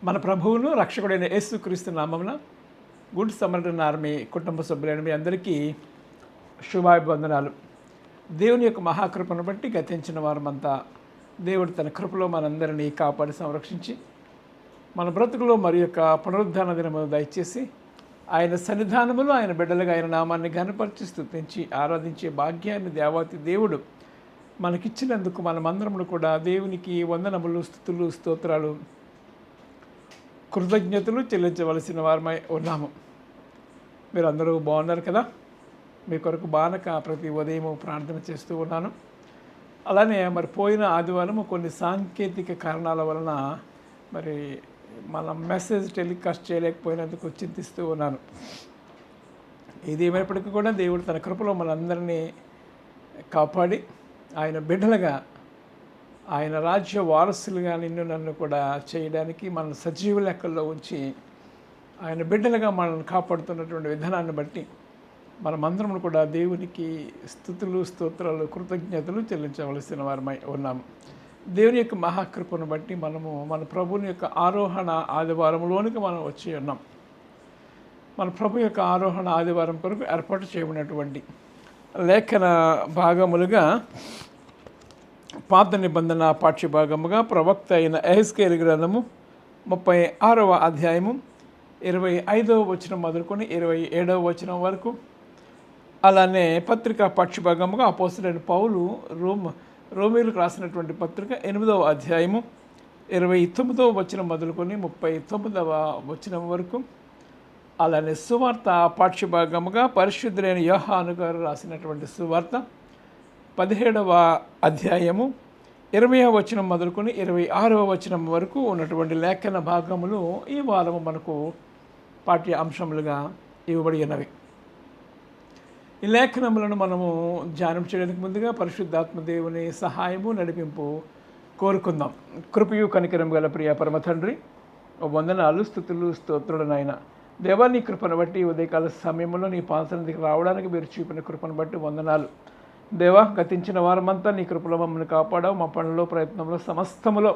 మన ప్రభువును రక్షకుడైన యేసుక్రీస్తు నామమున గుడ్ సమర్థన ఆర్మీ కుటుంబ సభ్యులైన మీ అందరికీ శుభాభివందనాలు. దేవుని యొక్క మహాకృపను బట్టి గతించిన వారమంతా దేవుడు తన కృపలో మనందరినీ కాపాడి సంరక్షించి మన బ్రతుకులో మరి యొక్క పునరుద్ధాన దినము దయచేసి ఆయన సన్నిధానములో ఆయన బిడ్డలుగా ఆయన నామాన్ని ఘనపరిచి స్తుతించి ఆరాధించే భాగ్యాన్ని దేవాతి దేవుడు మనకిచ్చినందుకు మనమందరము కూడా దేవునికి వందనములు, స్తుతులు, స్తోత్రాలు, కృతజ్ఞతలు చెల్లించవలసిన వారమై ఉన్నాము. మీరు అందరూ బాగున్నారు కదా? మీ కొరకు బానక ప్రతి ఉదయం ప్రార్థన చేస్తూ ఉన్నాను. అలానే మరి పోయిన ఆదివారం కొన్ని సాంకేతిక కారణాల వలన మరి మన మెసేజ్ టెలికాస్ట్ చేయలేకపోయినందుకు చింతిస్తూ ఉన్నాను. ఇది ఏమైనప్పటికీ కూడా దేవుడు తన కృపలో మనందరినీ కాపాడి ఆయన బిడ్డలుగా ఆయన రాజ్య వారసులుగా నన్ను కూడా చేయడానికి మన సజీవ లెక్కల్లో ఉంచి ఆయన బిడ్డలుగా మనల్ని కాపాడుతున్నటువంటి విధానాన్ని బట్టి మనమందరం కూడా దేవునికి స్తుతులు, స్తోత్రాలు, కృతజ్ఞతలు చెల్లించవలసిన వారమై ఉన్నాము. దేవుని యొక్క మహాకృపను బట్టి మనము మన ప్రభుని యొక్క ఆరోహణ ఆదివారంలోనికి మనం వచ్చి ఉన్నాం. మన ప్రభు యొక్క ఆరోహణ ఆదివారం కొరకు ఏర్పాటు చేయబడినటువంటి లేఖన భాగములుగా పాత నిబంధన పాఠ్యభాగముగా ప్రవక్త అయిన యెహెజ్కేలు గ్రంథము 36వ అధ్యాయము 25వ వచనం మొదలుకొని 27వ వచనం వరకు, అలానే పత్రిక పాఠ్యభాగముగా అపోస్తలుడైన పౌలు రోమీయులకు రాసినటువంటి పత్రిక 8వ అధ్యాయము 29వ వచనం మొదలుకొని 39వ వచనం వరకు, అలానే సువార్త పాఠ్యభాగముగా పరిశుద్ధులైన యోహాను గారు రాసినటువంటి సువార్త 17వ అధ్యాయము 20వ వచనం మొదలుకొని 26వ వచనం వరకు ఉన్నటువంటి లేఖన భాగములు ఈ వారము మనకు పాఠ్య అంశములుగా ఇవ్వబడి ఉన్నవి. ఈ లేఖనములను మనము ధ్యానం చేయడానికి ముందుగా పరిశుద్ధాత్మ దేవుని సహాయము, నడిపింపు కోరుకుందాం. కృపయు కనికరం గల ప్రియ పరమ తండ్రి, వందనాలు, స్తుతులు, స్తోత్రులు నాయన. దేవా, నీ కృపను బట్టి ఉదయకాల సమయంలో నీ పాసన్నిధికి రావడానికి మీరు చూపిన కృపను బట్టి వందనాలు. దేవా, గతించిన వారమంతా నీ కృపలో మమ్మల్ని కాపాడావు. మా పనుల్లో, ప్రయత్నంలో, సమస్తములో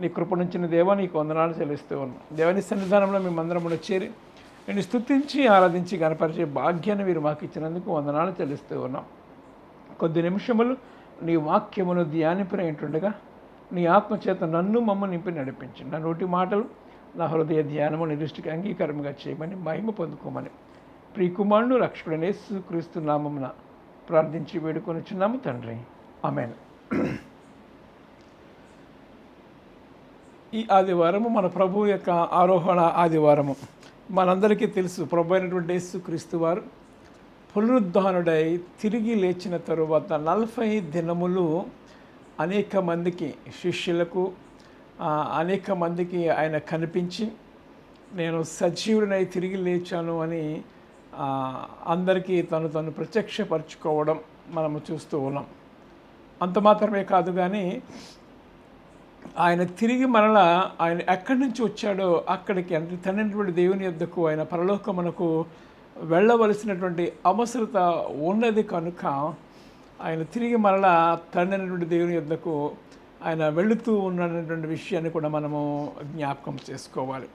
నీ కృప నుంచిన దేవా నీకు వందనాలు చెల్లిస్తూ ఉన్నాం. దేవాని సన్నిధానంలో మేమందరమును చేరి నేను స్తుతించి ఆరాధించి గణపరిచే భాగ్యాన్ని మీరు మాకు ఇచ్చినందుకు వందనాలు చెల్లిస్తూ ఉన్నాం. కొద్ది నిమిషములు నీ వాక్యమును ధ్యానింపనేటుండగా నీ ఆత్మచేత నన్ను మమ్మల్ని నింపి నడిపించి నా నోటి మాటలు, నా హృదయ ధ్యానము నీ దృష్టికి అంగీకారంగా చేయమని మహిమ పొందుకోమని ప్రియకుమారుడు రక్షకుడైన యేసుక్రీస్తు నామమున ప్రార్థించి వేడుకొనిచున్నాము తండ్రి, ఆమేన్. ఈ ఆదివారము మన ప్రభు యొక్క ఆరోహణ ఆదివారము. మనందరికీ తెలుసు, ప్రభు అయినటువంటి యేసుక్రీస్తు వారు పునరుద్ధానుడై తిరిగి లేచిన తరువాత 40 దినములు అనేక మందికి శిష్యులకు అనేక మందికి ఆయన కనిపించి నేను సజీవుడినై తిరిగి లేచాను అని అందరికీ తను ప్రత్యక్షపరచుకోవడం మనము చూస్తూ ఉన్నాం. అంత మాత్రమే కాదు కానీ ఆయన తిరిగి మరలా ఆయన ఎక్కడి నుంచి వచ్చాడో అక్కడికి, అంటే తండ్రి దేవుని యొద్దకు ఆయన పరలోకమునకు వెళ్ళవలసినటువంటి అవసరత ఉన్నది కనుక ఆయన తిరిగి మరలా తండ్రి అయినటువంటి దేవుని యొద్దకు ఆయన వెళుతూ ఉన్నటువంటి విషయాన్ని కూడా మనము జ్ఞాపకం చేసుకోవాలి.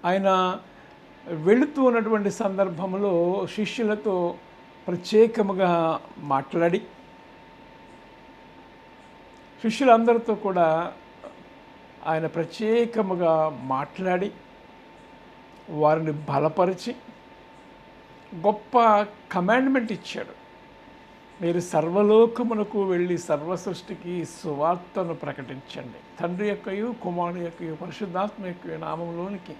ఆయన వెళుతూ ఉన్నటువంటి సందర్భంలో శిష్యులతో ప్రత్యేకముగా మాట్లాడి శిష్యులందరితో కూడా ఆయన ప్రత్యేకముగా మాట్లాడి వారిని బలపరిచి గొప్ప కమాండ్మెంట్ ఇచ్చాడు. మీరు సర్వలోకమునకు వెళ్ళి సర్వ సృష్టికి సువార్తను ప్రకటించండి. తండ్రి యొక్కయు, కుమారుని యొక్కయు, పరిశుద్ధాత్మ యొక్క నామంలోనికి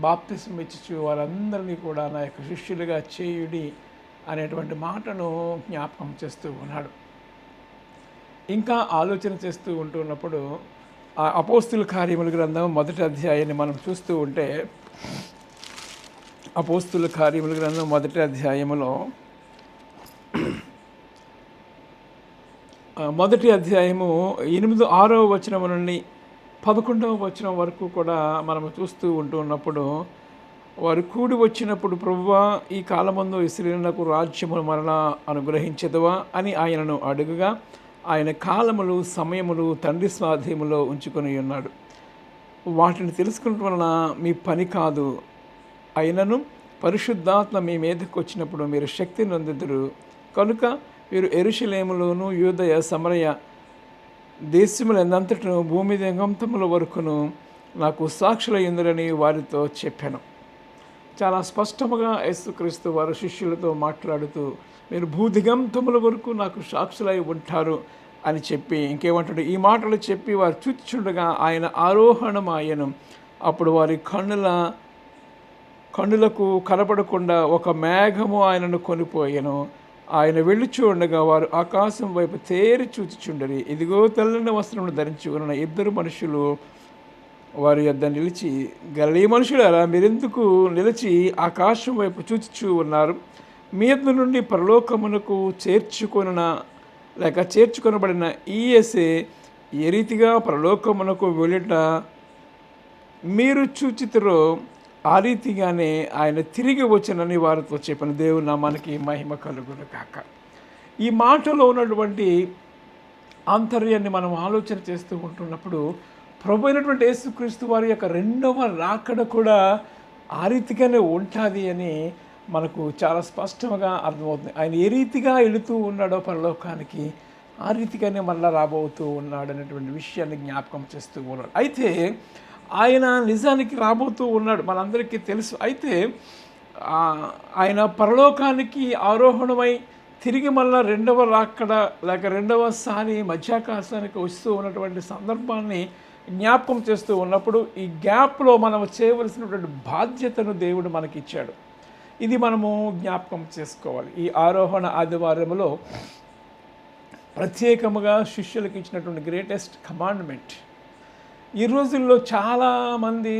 బాప్తిసం ఇచ్చి వారందరినీ కూడా నా యొక్క శిష్యులుగా చేయుడి అనేటువంటి మాటను జ్ఞాపకం చేస్తూ ఉన్నాడు. ఇంకా ఆలోచన చేస్తూ ఉంటున్నప్పుడు ఆ అపోస్తుల కార్యముల గ్రంథం 1వ అధ్యాయాన్ని మనం చూస్తూ ఉంటే, అపోస్తుల కార్యముల గ్రంథం 1వ అధ్యాయములో 1వ అధ్యాయము 6వ వచనం నుండి 11వ వచనం వరకు కూడా మనము చూస్తూ ఉంటున్నప్పుడు, వారు కూడి వచ్చినప్పుడు, ప్రభువా, ఈ కాలమందు ఇశ్రాయేలునకు రాజ్యమును మరలా అనుగ్రహించదువా అని ఆయనను అడుగుగా, ఆయన కాలములు సమయములు తండ్రి స్వాధీనములో ఉంచుకొని ఉన్నాడు. వాటిని తెలుసుకున్నట్టు వలన మీ పని కాదు. అయినను పరిశుద్ధాత్మ మీ మీదకి వచ్చినప్పుడు మీరు శక్తి నొందెదరు. కనుక మీరు యెరూషలేములోను యూదయ సమరయ దేశములందంతటను భూమి దిగంతముల వరకును నాకు సాక్షులయ్యుందురని వారితో చెప్పాను. చాలా స్పష్టముగా యేసుక్రీస్తు వారు శిష్యులతో మాట్లాడుతూ మీరు భూదిగంతముల వరకు నాకు సాక్షులై ఉంటారు అని చెప్పి ఇంకేమంటాడు, ఈ మాటలు చెప్పి వారు చూచుండగా ఆయన ఆరోహణమాయను. అప్పుడు వారి కన్నులకు కనపడకుండా ఒక మేఘము ఆయనను కొనిపోయెను. ఆయన వెళ్ళుచూ ఉండగా వారు ఆకాశం వైపు తేరి చూచుచుండరి. ఇదిగో తెల్లని వస్త్రమును ధరించి ఉన్న ఇద్దరు మనుషులు వారి యొద్ద నిలిచి, గలిలయ మనుషులారా, మీరెందుకు నిలిచి ఆకాశం వైపు చూచుచూ ఉన్నారు? మీ యొద్ద నుండి పరలోకమునకు చేర్చుకొనబడిన ఈ యేసే ఏ రీతిగా పరలోకమునకు వెళ్ళుట మీరు చూచితిరో ఆ రీతిగానే ఆయన తిరిగి వచ్చనని వారితో చెప్పిన. దేవుని నామానికి మహిమ కలుగును కాక. ఈ మాటలో ఉన్నటువంటి ఆంతర్యాన్ని మనం ఆలోచన చేస్తూ ఉంటున్నప్పుడు ప్రభు అయినటువంటి యేసుక్రీస్తు వారి యొక్క రెండవ రాకడ కూడా ఆ రీతిగానే ఉంటుంది అని మనకు చాలా స్పష్టంగా అర్థమవుతుంది. ఆయన ఏ రీతిగా వెళుతూ ఉన్నాడో పరలోకానికి, ఆ రీతిగానే మళ్ళీ రాబోతూ ఉన్నాడు అనేటువంటి విషయాన్ని జ్ఞాపకం చేస్తూ ఉన్నాడు. అయితే ఆయన నిజానికి రాబోతూ ఉన్నాడు, మనందరికీ తెలుసు. అయితే ఆయన పరలోకానికి ఆరోహణమై తిరిగి మళ్ళీ రెండవ రాకడ లేక రెండవసారి మధ్యాకాశానికి వస్తూ ఉన్నటువంటి సందర్భాన్ని జ్ఞాపకం చేస్తూ ఉన్నప్పుడు ఈ గ్యాప్లో మనం చేయవలసినటువంటి బాధ్యతను దేవుడు మనకిచ్చాడు. ఇది మనము జ్ఞాపకం చేసుకోవాలి. ఈ ఆరోహణ ఆదివారంలో ప్రత్యేకముగా శిష్యులకు ఇచ్చినటువంటి గ్రేటెస్ట్ కమాండ్మెంట్. ఈ రోజుల్లో చాలామంది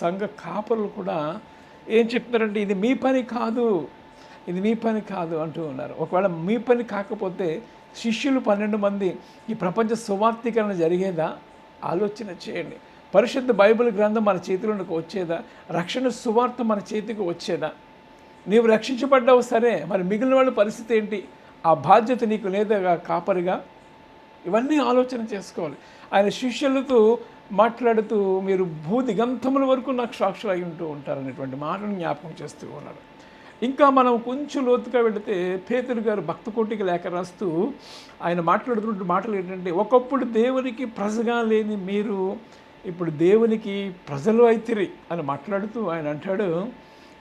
సంఘ కాపరులు కూడా ఏం చెప్తారంటే ఇది మీ పని కాదు, ఇది మీ పని కాదు అంటూ ఉన్నారు. ఒకవేళ మీ పని కాకపోతే శిష్యులు 12 మంది ఈ ప్రపంచ సువార్తీకరణ జరిగేదా? ఆలోచన చేయండి. పరిశుద్ధ బైబిల్ గ్రంథం మన చేతిలోకి వచ్చేదా? రక్షణ సువార్త మన చేతికి వచ్చేదా? నీవు రక్షించబడ్డావు సరే, మరి మిగిలిన వాళ్ళ పరిస్థితి ఏంటి? ఆ బాధ్యత నీకు లేదా కాపరిగా? ఇవన్నీ ఆలోచన చేసుకోవాలి. ఆయన శిష్యులతో మాట్లాడుతూ మీరు భూదిగంతముల వరకు నాకు సాక్షులు అయి ఉంటూ ఉంటారనేటువంటి మాటను జ్ఞాపకం చేస్తూ ఉన్నారు. ఇంకా మనం కొంచెం లోతుగా వెళితే పేతురు గారు భక్త కోటికి లేఖ రాస్తూ ఆయన మాట్లాడుతున్న మాటలు ఏంటంటే, ఒకప్పుడు దేవునికి ప్రజగా లేని మీరు ఇప్పుడు దేవునికి ప్రజలు అయితిరి అని మాట్లాడుతూ ఆయన అంటాడు,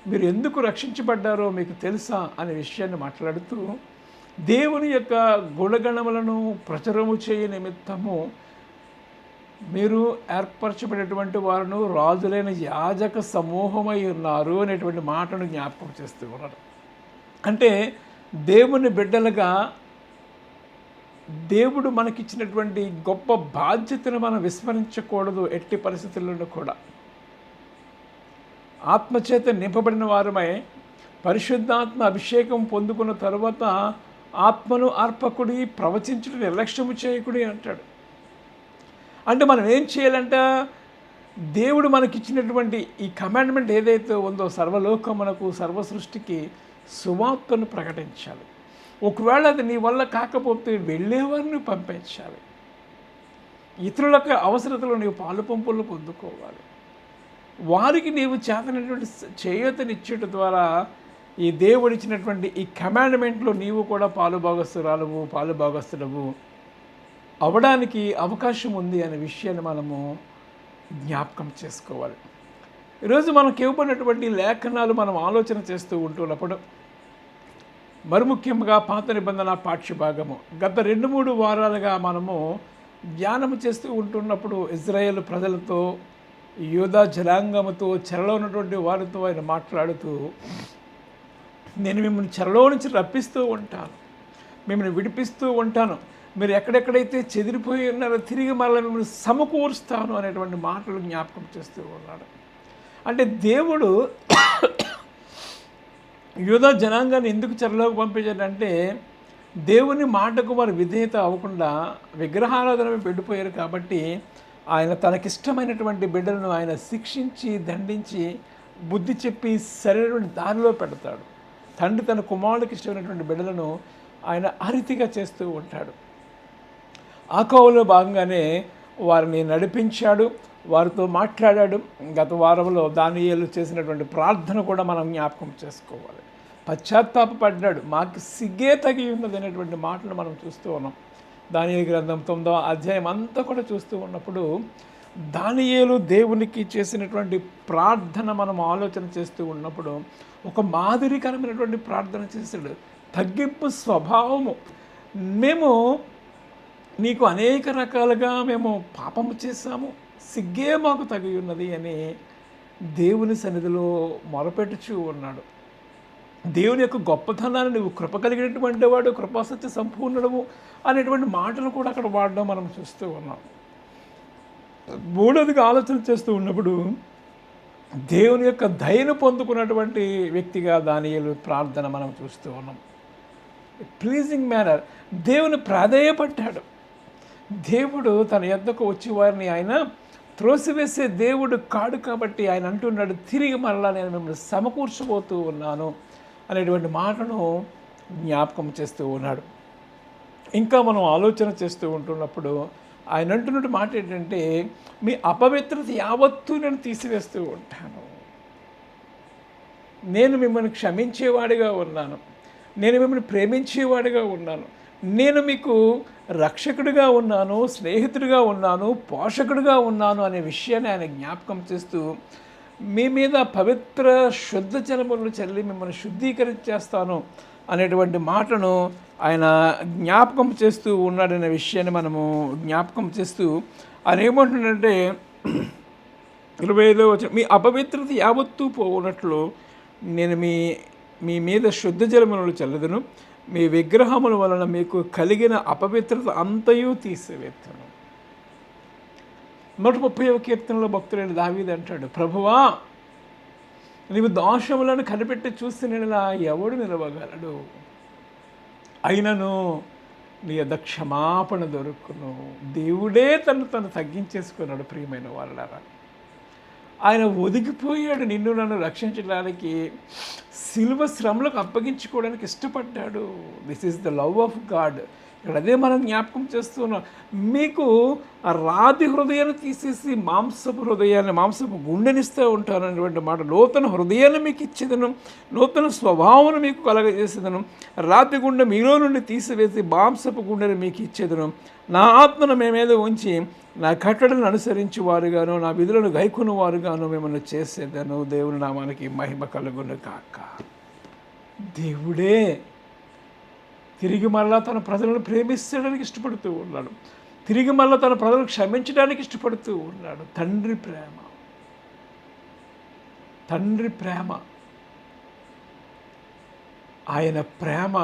మీరు ఎందుకు రక్షించబడ్డారో మీకు తెలుసా అనే విషయాన్ని మాట్లాడుతూ దేవుని యొక్క గుణగణములను ప్రచురము చేయ నిమిత్తము మీరు ఏర్పరచబడినటువంటి వారును రాజులైన యాజక సమూహమై ఉన్నారు అనేటువంటి మాటను జ్ఞాపకం చేస్తూ ఉన్నారు. అంటే దేవుని బిడ్డలుగా దేవుడు మనకిచ్చినటువంటి గొప్ప బాధ్యతను మనం విస్మరించకూడదు ఎట్టి పరిస్థితుల్లోనూ కూడా. ఆత్మచేత నింపబడిన వారమై పరిశుద్ధాత్మ అభిషేకం పొందుకున్న తరువాత ఆత్మను అర్పకుడి, ప్రవచించుడు నిర్లక్ష్యము చేయకుడి అంటాడు. అంటే మనం ఏం చేయాలంట? దేవుడు మనకిచ్చినటువంటి ఈ కమాండ్మెంట్ ఏదైతే ఉందో సర్వలోకమునకు సర్వ సృష్టికి సువార్తను ప్రకటించాలి. ఒకవేళ అది నీ వల్ల కాకపోతే వెళ్ళేవారిని పంపించాలి. ఇతరులకు అవసరతలో నీవు పాలు పంపులు పొందుకోవాలి. వారికి నీవు చేతనటువంటి చేయూతనిచ్చేట ద్వారా ఈ దేవుడిచ్చినటువంటి ఈ కమాండ్మెంట్లో నీవు కూడా పాలు భాగస్తుడవు అవడానికి అవకాశం ఉంది అనే విషయాన్ని మనము జ్ఞాపకం చేసుకోవాలి. ఈరోజు మనకు ఇవ్వబడినటువంటి లేఖనాలు మనం ఆలోచన చేస్తూ ఉంటున్నప్పుడు, మరి ముఖ్యంగా పాత నిబంధన పాఠ్యభాగము గత 2-3 వారాలుగా మనము ధ్యానం చేస్తూ ఉంటున్నప్పుడు ఇజ్రాయేల్ ప్రజలతో, యూదా జనాంగముతో, చెరలో ఉన్నటువంటి వారితో ఆయన మాట్లాడుతూ, నేను మిమ్మల్ని చెరలో నుంచి రప్పిస్తూ ఉంటాను, మిమ్మల్ని విడిపిస్తూ ఉంటాను, మీరు ఎక్కడెక్కడైతే చెదిరిపోయి ఉన్నారో తిరిగి మళ్ళీ మిమ్మల్ని సమకూరుస్తాను అనేటువంటి మాటలు జ్ఞాపకం చేస్తూ ఉన్నాడు. అంటే దేవుడు యూదా జనాంగాన్ని ఎందుకు చెరలోకి పంపించాడంటే, దేవుని మాటకు వారు విధేయత అవ్వకుండా విగ్రహారాధన వెళ్ళిపోయారు కాబట్టి ఆయన తనకిష్టమైనటువంటి బిడ్డలను ఆయన శిక్షించి దండించి బుద్ధి చెప్పి సరైనటువంటి దారిలో పెడతాడు. తండ్రి తన కుమారుడికి ఇష్టమైనటువంటి బిడ్డలను ఆయన ఆ రీతిగా చేస్తూ ఉంటాడు. ఆ కోవలో భాగంగానే వారిని నడిపించాడు. వారితో మాట్లాడాడు. గత వారంలో దానియేలు చేసినటువంటి ప్రార్థన కూడా మనం జ్ఞాపకం చేసుకోవాలి. పశ్చాత్తాపడ్డాడు, మాకు సిగ్గే తగి ఉన్నది అనేటువంటి మాటలు మనం చూస్తూ ఉన్నాం. దానియేలు గ్రంథం 9వ అధ్యాయం అంతా కూడా చూస్తూ ఉన్నప్పుడు దానియేలు దేవునికి చేసినటువంటి ప్రార్థన మనం ఆలోచన చేస్తూ ఉన్నప్పుడు ఒక మాదిరికరమైనటువంటి ప్రార్థన చేశాడు. తగ్గింపు స్వభావము. మేము నీకు అనేక రకాలుగా మేము పాపము చేశాము, సిగ్గే మాకు తగి ఉన్నది అని దేవుని సన్నిధిలో మొరపెట్టుచూ ఉన్నాడు. దేవుని యొక్క గొప్పతనాన్ని, నువ్వు కృప కలిగినటువంటి వాడు, కృపాసత్య సంపూర్ణుడము అనేటువంటి మాటలు కూడా అక్కడ వాడడం మనం చూస్తూ ఉన్నాం. మూడవదిగా ఆలోచన చేస్తూ ఉన్నప్పుడు దేవుని యొక్క దయను పొందుకున్నటువంటి వ్యక్తిగా దానియేలు ప్రార్థన మనం చూస్తూ ఉన్నాం. ప్లీజింగ్ మేనర్, దేవుని ప్రాధేయపడ్డాడు. దేవుడు తన యొద్దకు వచ్చి వారిని ఆయన త్రోసివేసే దేవుడు కాడు కాబట్టి ఆయన అంటున్నాడు, తిరిగి మరలా నేను మిమ్మల్ని సమకూర్చబోతూ ఉన్నాను అనేటువంటి మాటను జ్ఞాపకం చేస్తూ ఉన్నాడు. ఇంకా మనం ఆలోచన చేస్తూ ఉంటున్నప్పుడు ఆయన అంటున్నట్టు మాట ఏంటంటే, మీ అపవిత్రత యావత్తూ నేను తీసివేస్తూ ఉంటాను. నేను మిమ్మల్ని క్షమించేవాడిగా ఉన్నాను, నేను మిమ్మల్ని ప్రేమించేవాడిగా ఉన్నాను, నేను మీకు రక్షకుడిగా ఉన్నాను, స్నేహితుడిగా ఉన్నాను, పోషకుడిగా ఉన్నాను అనే విషయాన్ని ఆయన జ్ఞాపకం చేస్తూ, మీ మీద పవిత్ర శుద్ధ జలములను చల్లి మిమ్మల్ని శుద్ధీకరించేస్తాను అనేటువంటి మాటను ఆయన జ్ఞాపకం చేస్తూ ఉన్నాడనే విషయాన్ని మనము జ్ఞాపకం చేస్తూ ఆయన ఏమంటున్నాడంటే 25వ వచనం, మీ అపవిత్రత యావత్తూ పోవునట్లు నేను మీ మీద శుద్ధ జలములను చల్లదును, మీ విగ్రహముల వలన మీకు కలిగిన అపవిత్రత అంతయు తీసివేత్తును. 130వ కీర్తనలో భక్తుడైన దావీదు అంటాడు, ప్రభువా నీవు దోషములను కనిపెట్టి చూసి నేను ఎవడు నిలవగలడు, అయినను నీ యొద్ద క్షమాపణ దొరుకును. దేవుడే తను తగ్గించేసుకున్నాడు. ప్రియమైన వాళ్ళారా, ఆయన ఒదిగిపోయాడు నిన్ను నన్ను రక్షించడానికి, సిలువ శ్రమలకు అప్పగించుకోవడానికి ఇష్టపడ్డాడు. This is the love of God. ఇక్కడ అదే మనం జ్ఞాపకం చేస్తున్నాం. మీకు ఆ రాతి హృదయాన్ని తీసేసి మాంసపు గుండెనిస్తూ ఉంటాను అనేటువంటి మాట. నూతన హృదయాన్ని మీకు ఇచ్చేదను, నూతన స్వభావం మీకు కలగజేసేదను, రాతి గుండె మీలో నుండి తీసివేసి మాంసపు గుండెని మీకు ఇచ్చేదను, నా ఆత్మను మీ మీద ఉంచి నా కట్టడలను అనుసరించి వారుగాను నా విధులను గైకొన్న వారుగాను మిమ్మల్ని చేసేదను. దేవుని నామానికి మహిమ కలుగును కాక. దేవుడే తిరిగి మరలా తన ప్రజలను ప్రేమించడానికి ఇష్టపడుతూ ఉన్నాడు. తిరిగి మరలా తన ప్రజలను క్షమించడానికి ఇష్టపడుతూ ఉన్నాడు. తండ్రి ప్రేమ, ఆయన ప్రేమ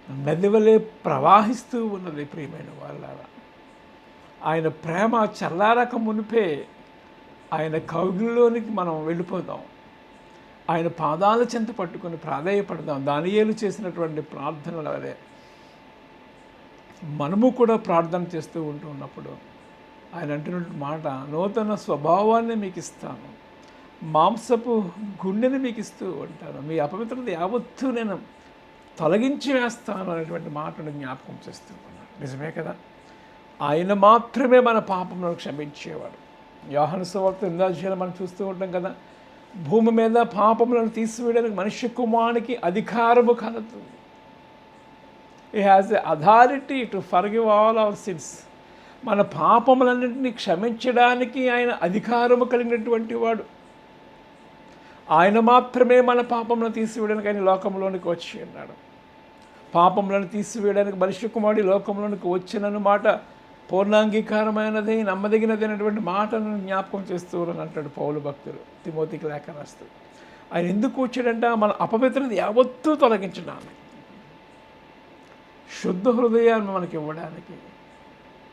నదివలే ప్రవాహిస్తూ ఉన్నది. ప్రియమైన వాళ్ళారా, ఆయన ప్రేమ చల్లారక మునిపే ఆయన కౌగిలిలోనికి మనం వెళ్ళిపోదాం. ఆయన పాదాల చెంత పట్టుకొని ప్రాధేయపడదాం. దానియేలు చేసినటువంటి ప్రార్థనలు అదే మనము కూడా ప్రార్థన చేస్తూ ఉన్నప్పుడు ఆయన అంటున్నటువంటి మాట, నూతన స్వభావాన్ని మీకు ఇస్తాను, మాంసపు గుండెని మీకు ఇస్తూ ఉంటాను, మీ అపవిత్రత యావత్తు నేను తొలగించి వేస్తాను అనేటువంటి మాటను జ్ఞాపకం చేస్తూ ఉన్నాను. నిజమే కదా, ఆయన మాత్రమే మన పాపములను క్షమించేవాడు. యోహాను సువార్త 8వ అధ్యాయంలో మనం చూస్తూ ఉంటాం కదా, భూమి మీద పాపములను తీసివేయడానికి మనుష్య కుమారునికి అధికారము కలదు. He has a authority to forgive all our sins. మన పాపములన్నింటినీ క్షమించడానికి ఆయన అధికారము కలిగినటువంటి వాడు. ఆయన మాత్రమే మన పాపములను తీసివేయడానికి ఆయన లోకంలోనికి వచ్చి ఉన్నాడు. పాపములను తీసివేయడానికి మనుష్య కుమారుడు లోకంలోనికి వచ్చినను మాట పూర్ణాంగీకారమైనది, నమ్మదగినది అనేటువంటి మాటను జ్ఞాపకం చేస్తూ అని అంటాడు పౌలు భక్తుడు తిమోతికి లేఖ రాస్తూ. ఆయన ఎందుకు వచ్చాడంట? మన అపవిత్రత యావత్తూ తొలగించడానికి, శుద్ధ హృదయాన్ని మనకి ఇవ్వడానికి,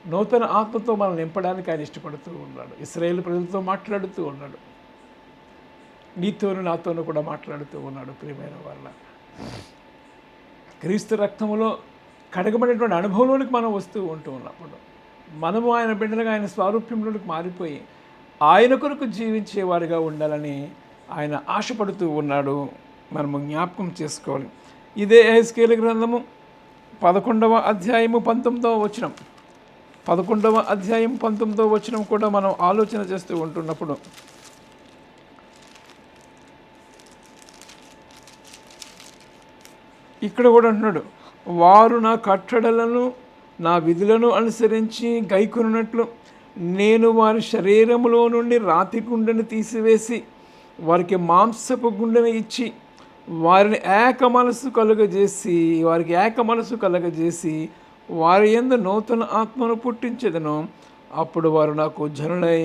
నూతన ఆత్మతో మనం నింపడానికి ఆయన ఇష్టపడుతూ ఉన్నాడు. ఇశ్రాయేలు ప్రజలతో మాట్లాడుతూ ఉన్నాడు, నీతోను నాతోను కూడా మాట్లాడుతూ ఉన్నాడు. ప్రియమైన వాళ్ళ, క్రీస్తు రక్తములో కడగబడినటువంటి అనుభవంలోనికి మనం వస్తూ ఉన్నప్పుడు మనము ఆయన బిడ్డలుగా ఆయన స్వారూప్యంలోనికి మారిపోయి ఆయన కొరకు జీవించేవారుగా ఉండాలని ఆయన ఆశపడుతూ ఉన్నాడు. మనము జ్ఞాపకం చేసుకోవాలి. ఇదే యెహెజ్కేలు గ్రంథము 11వ అధ్యాయము 19వ వచనం. 11వ అధ్యాయం 19వ వచనం కూడా మనం ఆలోచన చేస్తూ ఉంటున్నప్పుడు, ఇక్కడ కూడా అంటున్నాడు, వారు నా కట్టడలను నా విధులను అనుసరించి గైకొనున్నట్లు నేను వారి శరీరములో నుండి రాతి గుండెను తీసివేసి వారికి మాంసపు గుండెను ఇచ్చి వారికి ఏక మనసు కలగజేసి వారి యందు నూతన ఆత్మను పుట్టించెదను. అప్పుడు వారు నాకు జనులై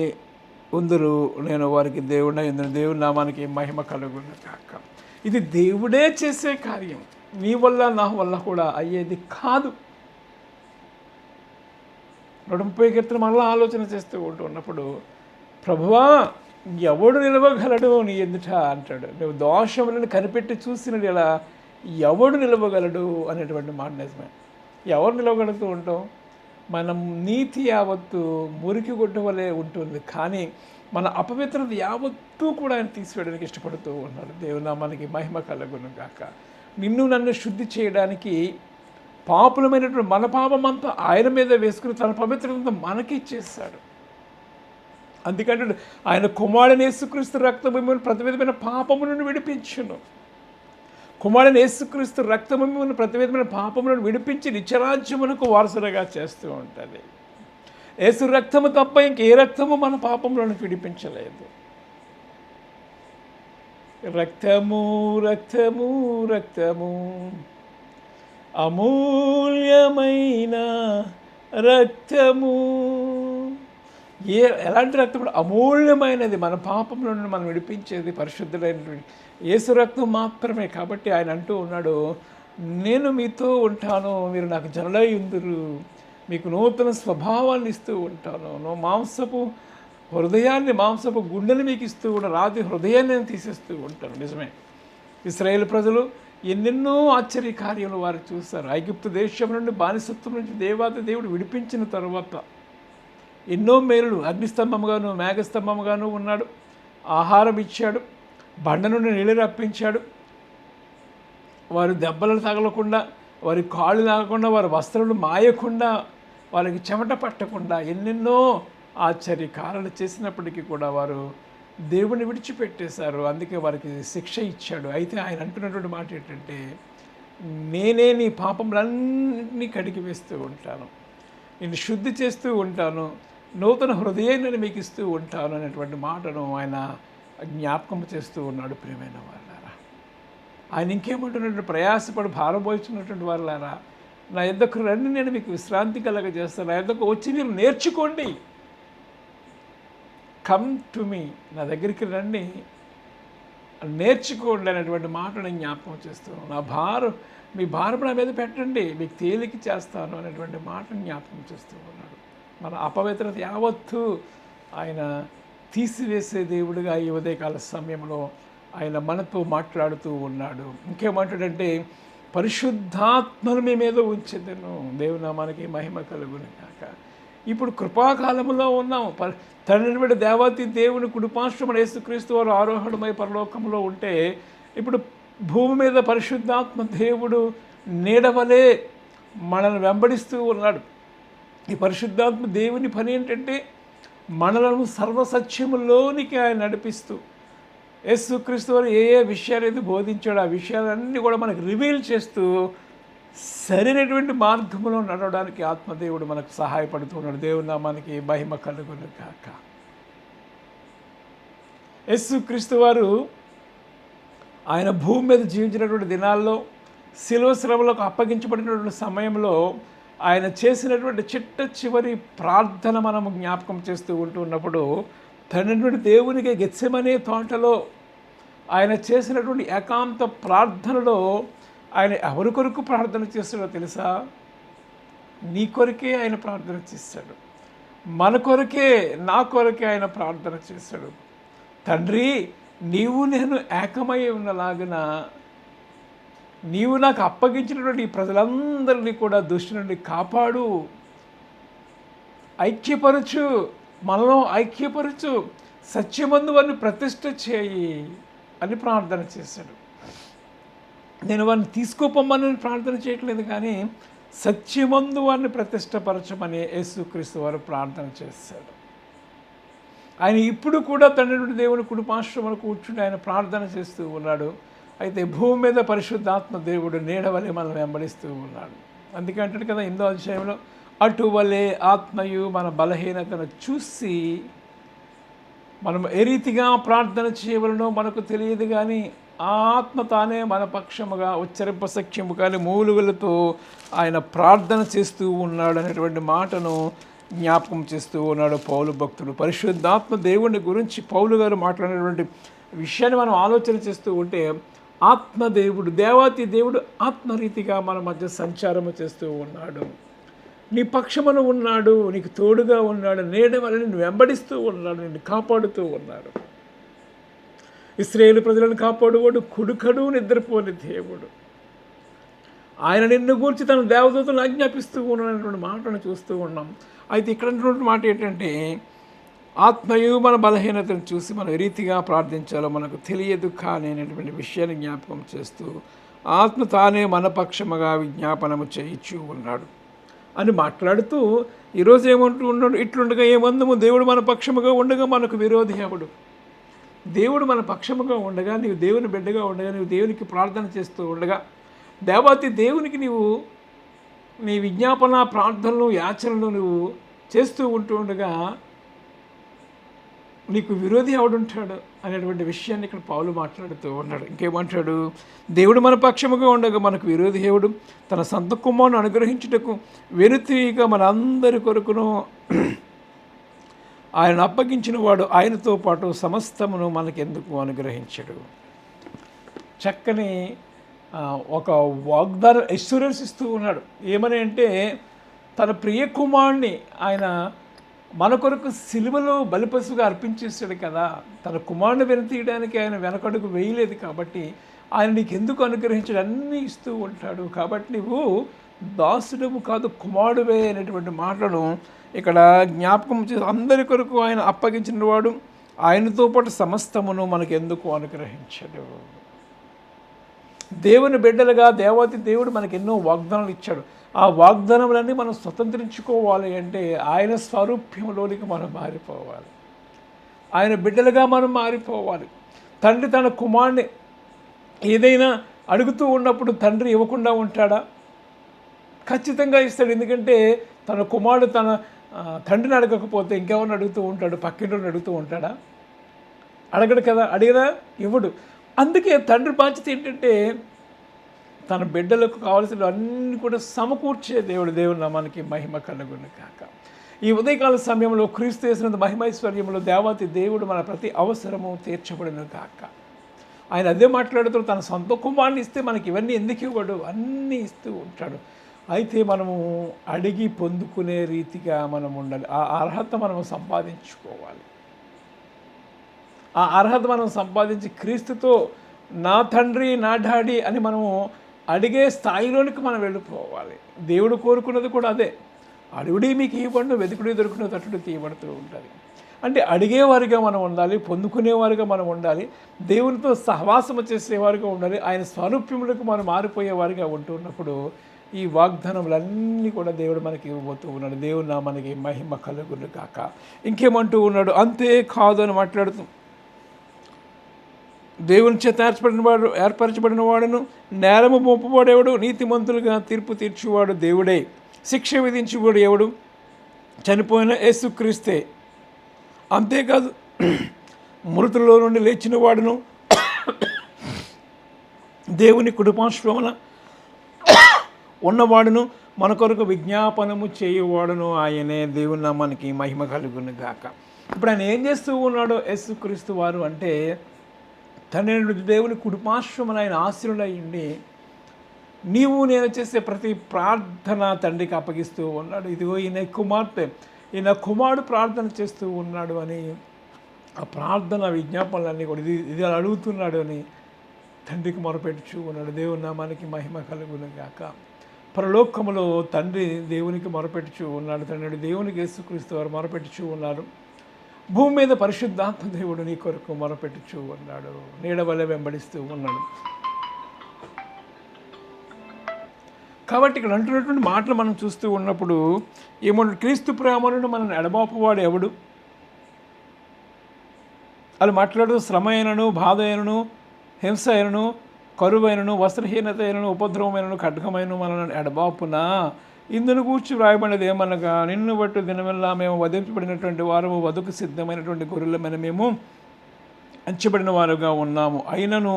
ఉందురు, నేను వారికి దేవుడై ఉందును. దేవుని నామానికి మహిమ కలుగును కాక. ఇది దేవుడే చేసే కార్యం, నీ వల్ల నా వల్ల కూడా అయ్యేది కాదు. 130 కీర్తన మళ్ళీ ఆలోచన చేస్తూ ఉంటున్నప్పుడు, ప్రభువా ఎవడు నిలవగలడు నీ ఎదుట అంటాడు. నువ్వు దోషములను కనిపెట్టి చూసినది ఎలా, ఎవడు నిలవగలడు అనేటువంటి మాట నిజమే. ఎవరు నిలవగలుగుతూ ఉంటాం? మనం నీతి యావత్తు మురికి గుడ్డ వలె ఉంటుంది, కానీ మన అపవిత్రత యావత్తూ కూడా ఆయన తీసివేయడానికి ఇష్టపడుతూ ఉన్నాడు. దేవుని మనకి మహిమ కలుగును గాక. నిన్ను నన్ను శుద్ధి చేయడానికి పాపులమైనటువంటి మన పాపమంతా ఆయన మీద వేసుకుని తన పవిత్రత మనకి ఇచ్చేస్తాడు. అందుకంటే ఆయన కుమారుని యేసుక్రీస్తు రక్తము మిమ్మల్ని ప్రతి విధమైన పాపము నుండి విడిపించును. కుమారుని యేసుక్రీస్తు రక్తము మిమ్మల్ని ప్రతి విధమైన పాపములను విడిపించి నిత్యరాజ్యమునకు వారసులుగా చేస్తూ ఉంటుంది. యేసు రక్తము తప్ప ఇంకే రక్తము మన పాపములను విడిపించలేదు. రక్తము రక్తము రక్తము అమూల్యమైన రక్తము. ఎలాంటి రక్తం? అమూల్యమైనది, మన పాపంలో నుండి మనం విడిపించేది పరిశుద్ధులైనటువంటి యేసు రక్తం మాత్రమే. కాబట్టి ఆయన అంటూ ఉన్నాడు, నేను మీతో ఉంటాను, మీరు నాకు జనులై ఉందురు, మీకు నూతన స్వభావాన్ని ఇస్తూ ఉంటాను, మాంసపు హృదయాన్ని, మాంసపు గుండెని మీకు ఇస్తూ ఉంటాను, రాతి హృదయాన్ని నేను తీసేస్తూ ఉంటాను. నిజమే, ఇశ్రాయేలు ప్రజలు ఎన్నెన్నో ఆశ్చర్య కార్యాలు వారు చూస్తారు. ఐగుప్తు దేశం నుండి, బానిసత్వం నుంచి దేవుడు విడిపించిన తరువాత ఎన్నో మేలులు, అగ్నిస్తంభముగాను మేఘస్తంభముగాను ఉన్నాడు, ఆహారం ఇచ్చాడు, బండ నుండి నీళ్ళు రప్పించాడు, వారి దెబ్బలు తగలకుండా, వారి కాళ్ళు లాగకుండా, వారి వస్త్రాలు మాయకుండా, వాళ్ళకి చెమట పట్టకుండా ఎన్నెన్నో ఆశ్చర్య కార్యాలు చేసినప్పటికీ కూడా వారు దేవుని విడిచిపెట్టేశారు. అందుకే వారికి శిక్ష ఇచ్చాడు. అయితే ఆయన అంటున్నటువంటి మాట ఏంటంటే, నేనే నీ పాపములన్నీ కడిగి వేస్తూ ఉంటాను, నేను శుద్ధి చేస్తూ ఉంటాను, నూతన హృదయాన్ని మీకు ఇస్తూ ఉంటాను అనేటువంటి మాటను ఆయన జ్ఞాపకం చేస్తూ ఉన్నాడు. ప్రియమైన వాళ్ళారా, ఆయన ఇంకేమంటున్నటువంటి, ప్రయాసపడి భారపోయిస్తున్నటువంటి వాళ్ళారా, నా యొద్దకు రండి, నేను మీకు విశ్రాంతి కలగజేస్తాను, నా యొద్దకు వచ్చి మీరు నేర్చుకోండి. కమ్ టు మీ, నా దగ్గరికి రండి, నేర్చుకోండి అనేటువంటి మాటను జ్ఞాపకం చేస్తున్నాను. మీ భారం నా మీద పెట్టండి, మీకు తేలిక చేస్తాను అనేటువంటి మాటను జ్ఞాపకం చేస్తూ ఉన్నాడు. మన అపవిత్రత యావత్తు ఆయన తీసివేసే దేవుడిగా ఈ ఉదయకాల సమయంలో ఆయన మనతో మాట్లాడుతూ ఉన్నాడు. ఇంకేమంటాడంటే, పరిశుద్ధాత్మను మీ మీద ఉంచెదను. దేవుని నామానికి మహిమ కలుగును కాక. ఇప్పుడు కృపాకాలంలో ఉన్నాం. తండ్రి దేవాతి దేవుని కుడిపార్శ్వమున యేసుక్రీస్తు వారు ఆరోహణమై పరలోకంలో ఉంటే, ఇప్పుడు భూమి మీద పరిశుద్ధాత్మ దేవుడు నీడవలే మనల్ని వెంబడిస్తూ ఉన్నాడు. ఈ పరిశుద్ధాత్మ దేవుని పని ఏంటంటే, మనలను సర్వసత్యములోనికి ఆయన నడిపిస్తూ, యేసుక్రీస్తు వారు ఏ విషయాలు అయితే బోధించాడో ఆ విషయాలన్నీ కూడా మనకు రివీల్ చేస్తూ సరైనటువంటి మార్గంలో నడవడానికి ఆత్మదేవుడు మనకు సహాయపడుతున్నాడు. దేవుని నామానికి మహిమ కలుగును గాక. యేసుక్రీస్తు వారు ఆయన భూమి మీద జీవించినటువంటి దినాల్లో, శిలువ శ్రమలకు అప్పగించబడినటువంటి సమయంలో ఆయన చేసినటువంటి చివరి ప్రార్థన మనము జ్ఞాపకం చేస్తూ ఉంటున్నప్పుడు, తండ్రి దేవునికి గెత్సెమనే తోటలో ఆయన చేసినటువంటి ఏకాంత ప్రార్థనలో ఆయన ఎవరి కొరకు ప్రార్థన చేస్తాడో తెలుసా? నీ కొరకే ఆయన ప్రార్థన చేస్తాడు, మన కొరకే, నా కొరకే ఆయన ప్రార్థన చేస్తాడు. తండ్రి, నీవు నేను ఏకమై ఉన్నలాగిన నీవు నాకు అప్పగించినటువంటి ఈ ప్రజలందరినీ కూడా దుష్టి నుండి కాపాడు, ఐక్యపరచు, మనలో ఐక్యపరచు, సత్యమందు వారిని ప్రతిష్ఠ చేయి అని ప్రార్థన చేశాడు. నేను వారిని తీసుకోపోమ్మని ప్రార్థన చేయట్లేదు, కానీ సత్యమందు వారిని ప్రతిష్టపరచమని యేసుక్రీస్తు వారు ప్రార్థన చేశాడు. ఆయన ఇప్పుడు కూడా తండ్రి నుండి దేవుని కుడిపార్శ్వమున కూర్చుని ఆయన ప్రార్థన చేస్తూ ఉన్నాడు. అయితే భూమి మీద పరిశుద్ధాత్మ దేవుడు నీడవలే మనం వెంబడిస్తూ ఉన్నాడు. అందుకే అంటాడు కదా 8వ అధ్యాయంలో, అటువలే ఆత్మయు మన బలహీనతను చూసి మనం ఏ రీతిగా ప్రార్థన చేయవలనో మనకు తెలియదు, కానీ ఆ ఆత్మ తానే మన పక్షముగా ఉచ్చరింపసఖ్యము కానీ మూలుగులతో ఆయన ప్రార్థన చేస్తూ ఉన్నాడు అనేటువంటి మాటను జ్ఞాపకం చేస్తూ ఉన్నాడు పౌలు భక్తుడు. పరిశుద్ధాత్మ దేవుని గురించి పౌలు గారు మాట్లాడినటువంటి విషయాన్ని మనం ఆలోచన చేస్తూ ఉంటే, ఆత్మదేవుడు, దేవాతి దేవుడు ఆత్మరీతిగా మన మధ్య సంచారము చేస్తూ ఉన్నాడు. నీ పక్షమున ఉన్నాడు, నీకు తోడుగా ఉన్నాడు, నీడ వల్ల నిన్ను వెంబడిస్తూ ఉన్నాడు, నిన్ను కాపాడుతూ ఉన్నాడు. ఇశ్రాయేలు ప్రజలను కాపాడువాడు, కుడుకడు నిద్రపోని దేవుడు. ఆయన నిన్ను గూర్చి తన దేవదూతలను ఆజ్ఞాపిస్తూ ఉన్నటువంటి మాటను చూస్తూ ఉన్నాం. అయితే ఇక్కడ ఉన్నటువంటి మాట ఏంటంటే, ఆత్మయు మన బలహీనతను చూసి మనం ఏ రీతిగా ప్రార్థించాలో మనకు తెలియదు కానీ అనేటువంటి విషయాన్ని జ్ఞాపకం చేస్తూ, ఆత్మ తానే మన పక్షముగా విజ్ఞాపనము చేయించు ఉన్నాడు అని మాట్లాడుతూ ఈరోజు ఏమంటూ ఉన్నాడు, ఇట్లుండగా ఏమందము దేవుడు మన పక్షముగా ఉండగా మనకు విరోధి ఎవడు? దేవుడు మన పక్షముగా ఉండగా, నీవు దేవుని బిడ్డగా ఉండగా, నీవు దేవునికి ప్రార్థన చేస్తూ ఉండగా, దేవాతి దేవునికి నీవు నీ విజ్ఞాపన ప్రార్థనలు యాచనలు నువ్వు చేస్తూ ఉంటూ ఉండగా నీకు విరోధి ఎవడుంటాడు అనేటువంటి విషయాన్ని ఇక్కడ పౌలు మాట్లాడుతూ ఉన్నాడు. ఇంకేమంటాడు, దేవుడు మన పక్షముగా ఉండగా మనకు విరోధి ఎవడు? తన సొంత కుమారుని అనుగ్రహించుటకు వెనుతీగా మన అందరి కొరకును ఆయన అప్పగించిన వాడు ఆయనతో పాటు సమస్తమును మనకెందుకు అనుగ్రహించడు? చక్కని ఒక వాగ్దానం ఎష్యూరెన్స్ ఇస్తూ ఉన్నాడు. ఏమని అంటే, తన ప్రియ కుమారుని ఆయన మన కొరకు సిలువలో బలిపశువుగా అర్పించేశాడు కదా. తన కుమారుని వెనుతీయడానికి ఆయన వెనకడుగు వేయలేదు కాబట్టి ఆయన నీకు ఎందుకు అనుగ్రహించాడు? అన్నీ ఇస్తూ ఉంటాడు. కాబట్టి నువ్వు దాసుడము కాదు కుమారుడువే అనేటువంటి మాటను ఇక్కడ జ్ఞాపకం చేసి, అందరి కొరకు ఆయన అప్పగించిన వాడు ఆయనతో పాటు సమస్తమును మనకు ఎందుకు అనుగ్రహించాడు? దేవుని బిడ్డలుగా దేవాతి దేవుడు మనకు ఎన్నో వాగ్దానాలు ఇచ్చాడు. ఆ వాగ్దానములన్నీ మనం స్వతంత్రించుకోవాలి అంటే ఆయన స్వరూప్యంలోనికి మనం మారిపోవాలి. ఆయన బిడ్డలుగా మనం మారిపోవాలి. తండ్రి తన కుమారుని ఏదైనా అడుగుతూ ఉన్నప్పుడు తండ్రి ఇవ్వకుండా ఉంటాడా? ఖచ్చితంగా ఇస్తాడు. ఎందుకంటే తన కుమారుడు తన తండ్రిని అడగకపోతే ఇంకెవరిని అడుగుతూ ఉంటాడు? పక్కింటిని అడుగుతూ ఉంటాడా? అడగడు కదా. అడిగినా ఇవ్వడు. అందుకే తండ్రి బాధ్యత ఏంటంటే తన బిడ్డలకు కావాల్సిన అన్నీ కూడా సమకూర్చే దేవుడు. దేవుని నామానికి మహిమ కలుగును కాక. ఈ ఉదయకాల సమయంలో క్రీస్తు చేసినంత మహిమైశ్వర్యంలో దేవాతి దేవుడు మన ప్రతి అవసరము తీర్చబడును కాక. ఆయన అదే మాట్లాడుతూ తన సొంత కుమారుని ఇస్తే మనకి ఇవన్నీ ఎందుకు ఇవ్వడు? అన్నీ ఇస్తూ ఉంటాడు. అయితే మనము అడిగి పొందుకునే రీతిగా మనం ఉండాలి. ఆ అర్హత మనము సంపాదించుకోవాలి. ఆ అర్హత మనం సంపాదించి క్రీస్తుతో నా తండ్రి నా డాడీ అని మనము అడిగే స్థాయిలోనికి మనం వెళ్ళిపోవాలి. దేవుడు కోరుకున్నది కూడా అదే. అడుగుడి మీకు ఇవ్వబడును, వెతుకుడి దొరుకున తట్టుడు తీయబడుతూ ఉంటుంది. అంటే అడిగేవారిగా మనం ఉండాలి, పొందుకునేవారిగా మనం ఉండాలి, దేవునితో సహవాసము చేసేవారిగా ఉండాలి. ఆయన స్వరూప్యములకు మనం మారిపోయేవారిగా ఉంటున్నప్పుడు ఈ వాగ్దానములన్నీ కూడా దేవుడు మనకి ఇవ్వబోతూ ఉన్నాడు. దేవుడు నా మనకి మహిమ కలుగును కాక. ఇంకేమంటూ ఉన్నాడు, అంతే కాదు అని మాట్లాడుతూ, దేవుని చేత ఏర్పరచబడిన వాడును, నేరము మోపబడేవాడు, నీతిమంతులుగా తీర్పు తీర్చేవాడు దేవుడే, శిక్ష విధించేవాడు ఎవడు? చనిపోయిన యేసుక్రీస్తే. అంతేకాదు, మృతుల్లో నుండి లేచిన వాడును, దేవుని కుడిపార్శ్వమున ఉన్నవాడును, మన కొరకు విజ్ఞాపనము చేయవాడును ఆయనే. దేవుని నామానికి మహిమ కలుగును గాక. ఇప్పుడు ఆయన ఏం చేస్తూ ఉన్నాడో యేసుక్రీస్తు వారు అంటే, తండ్రి దేవుని కుడిపార్శ్వమున ఆయన ఆశీనుడై ఉండి నీవు నేను చేసే ప్రతి ప్రార్థన తండ్రికి అప్పగిస్తూ ఉన్నాడు. ఇదిగో ఈయన కుమార్తె, ఈయన కుమారుడు ప్రార్థన చేస్తూ ఉన్నాడు అని ఆ ప్రార్థన విజ్ఞాపనలన్నీ కూడా ఇది అడుగుతున్నాడు అని తండ్రికి మొరపెట్టుచూ ఉన్నాడు. దేవుని నామానికి మహిమ కలుగును గాక. పరలోకములో తండ్రి దేవునికి మొరపెట్టుచూ ఉన్నాడు. తండ్రి దేవునికి యేసుక్రీస్తు వారు మొరపెట్టుచూ ఉన్నారు. భూమి మీద పరిశుద్ధాత్మ దేవుడు నీ కొరకు మొరపెట్టుచూ ఉన్నాడు. నీడ వలె వెంబడిస్తూ ఉన్నాడు. కాబట్టి ఇక్కడ అంటున్నటువంటి మాటలు మనం చూస్తూ ఉన్నప్పుడు ఏమంటే క్రీస్తు ప్రేమను మనల్ని ఎడబాపువాడు ఎవడు? వాళ్ళు మాట్లాడుతూ శ్రమ అయినను, బాధ అయినను, హింస అయినను, కరువైనను, వస్త్రహీనత అయినను, ఉపద్రవమైనను, ఖడ్గమైన మనల్ని ఎడబాపున ఇందును కూర్చి వ్రాయబడినది ఏమనగా, నిన్ను బట్టి దినమెల్లా మేము వధించబడినటువంటి వారము, వధుకు సిద్ధమైనటువంటి గొర్రెలమైన మేము అంచబడిన వారుగా ఉన్నాము. అయినను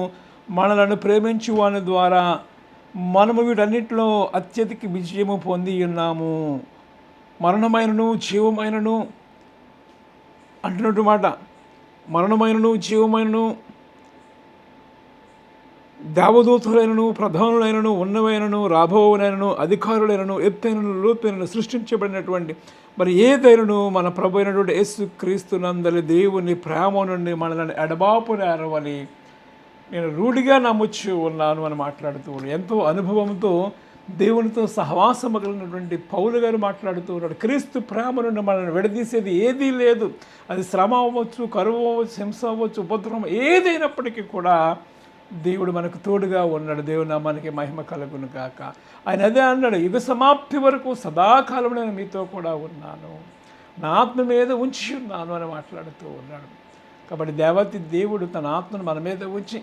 మనలను ప్రేమించు వాని ద్వారా మనము వీటన్నిటిలో అత్యధిక విజయము పొంది ఉన్నాము. మరణమైనను జీవమైనను అంటున్నట్టు మాట, మరణమైనను జీవమైనను, దేవదూతులైనను, ప్రధానులైనను, ఉన్నవైనను, రాబోవునైనను, అధికారులైనను, ఎత్తైనను, లోతైనను, సృష్టించబడినటువంటి మరి ఏదైనను మన ప్రభు అయినటువంటి యేసు క్రీస్తునందలి దేవుని ప్రేమ నుండి మనల్ని ఎడబాపునేరవని నేను రూఢిగా నమ్ముచ్చు ఉన్నాను అని మాట్లాడుతూ ఉన్నాడు. ఎంతో అనుభవంతో దేవునితో సహవాసము కలిగినటువంటి పౌలు గారు మాట్లాడుతూ ఉన్నాడు. క్రీస్తు ప్రేమ నుండి మనల్ని విడదీసేది ఏదీ లేదు. అది శ్రమ అవ్వచ్చు, కరువు అవ్వచ్చు, హింస అవ్వచ్చు, ఉపద్రవం ఏదైనప్పటికీ కూడా దేవుడు మనకు తోడుగా ఉన్నాడు. దేవుని నామానికి మహిమ కలుగును గాక. ఆయన అదే అన్నాడు, యుగ సమాప్తి వరకు సదాకాలం నేను మీతో కూడా ఉన్నాను, నా ఆత్మ మీద ఉంచి ఉన్నాను అని మాట్లాడుతూ ఉన్నాడు. కాబట్టి దేవతి దేవుడు తన ఆత్మను మన మీద ఉంచి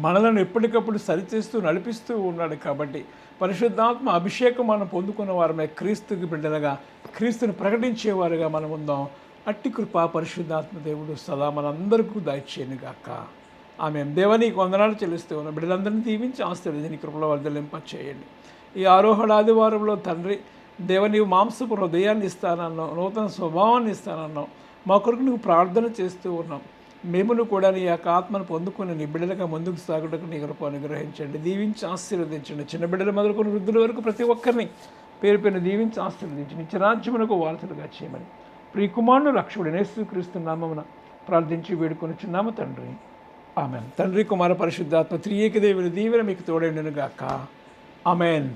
మనలను ఎప్పటికప్పుడు సరిచేస్తూ నడిపిస్తూ ఉన్నాడు. కాబట్టి పరిశుద్ధాత్మ అభిషేకం మనం పొందుకున్న వారమే క్రీస్తుకి బిడ్డలుగా, క్రీస్తుని ప్రకటించేవారుగా మనం ఉందాం. అట్టి కృప పరిశుద్ధాత్మ దేవుడు సదా మనందరికీ దయచేయనుగాక. ఆమె దేవానికి వందనాలు చెల్లిస్తూ ఉన్నాం. బిడ్డలందరినీ దీవించి ఆశీర్వదించి నీ కృపలో వర్ధలింప చేయండి. ఈ ఆరోహణ ఆదివారంలో తండ్రి దేవ, నీవు మాంసపు హృదయాన్ని ఇస్తానన్నావు, నూతన స్వభావాన్ని ఇస్తానన్నావు. మా కొరకు నువ్వు ప్రార్థన చేస్తూ ఉన్నాం. మేమును కూడా నీ యొక్క ఆత్మను పొందుకొని నీ బిడ్డలుగా ముందుకు సాగుటకు నీ కృప అనుగ్రహించండి, దీవించి ఆశీర్వదించండి. చిన్న బిడ్డలు మొదలుకొని వృద్ధుల వరకు ప్రతి ఒక్కరిని పేరు పేరున దీవించి ఆశీర్వదించి నిత్య రాజ్యమునకు వారసులుగా చేయమని ప్రియకుమారుడు రక్షకుడు యేసుక్రీస్తు నామమున ప్రార్థించి వేడుకొనుచున్నాము తండ్రి. ఆమెన్. తండ్రి, కుమార, పరిశుద్ధాత్మ త్రియేక దేవుని దీవెన మీకు తోడైండును గాక. ఆమెన్.